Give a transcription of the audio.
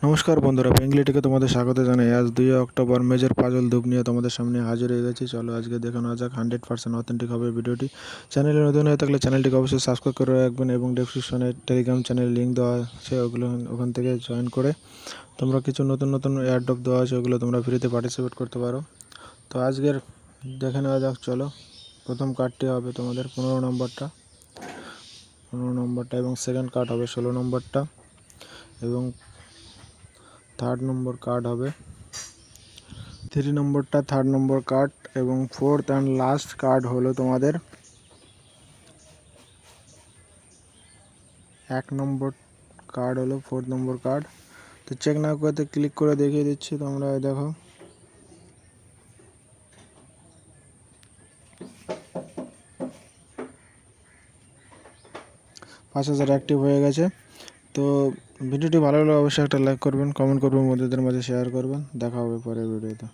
নমস্কার বন্ধুরা, বেঙ্গলিটিকে তোমাদের স্বাগত জানাই। আজ 2 অক্টোবর মেজর পাজল ধূপ নিয়ে তোমাদের সামনে হাজির হয়ে গেছি। চলো আজকে দেখে নেওয়া যাক 100% অথেন্টিক হবে ভিডিওটি। চ্যানেলে নতুন হয়ে থাকলে চ্যানেলটিকে অবশ্যই সাবস্ক্রাইব করে রাখবেন এবং ডেসক্রিপশনে টেলিগ্রাম চ্যানেল লিঙ্ক দেওয়া আছে, ওখান থেকে জয়েন করে তোমরা কিছু নতুন নতুন এয়ারড্রপ দেওয়া আছে, ওগুলো তোমরা ফ্রিতে পার্টিসিপেট করতে পারো। তো আজকের দেখে নেওয়া যাক। চলো, প্রথম কার্ডটি হবে তোমাদের 15 নম্বরটা এবং সেকেন্ড কার্ড হবে 16 নম্বরটা এবং থার্ড নম্বর কার্ড হবে 3 নম্বরটা, থার্ড নম্বর কার্ড এবং ফোর্থ অ্যান্ড লাস্ট কার্ড হলো তোমাদের 1 নম্বর কার্ড হলো 4 নম্বর কার্ড। তো চেক না করতে ক্লিক করে দেখিয়ে দিচ্ছি তোমরা। দেখো, $5000 অ্যাক্টিভ হয়ে গেছে। তো ভিডিওটি ভালো লাগলে অবশ্যই একটা লাইক করবেন, কমেন্ট করবেন, বন্ধুদের মাঝে শেয়ার করবেন। দেখা হবে পরের ভিডিওতে।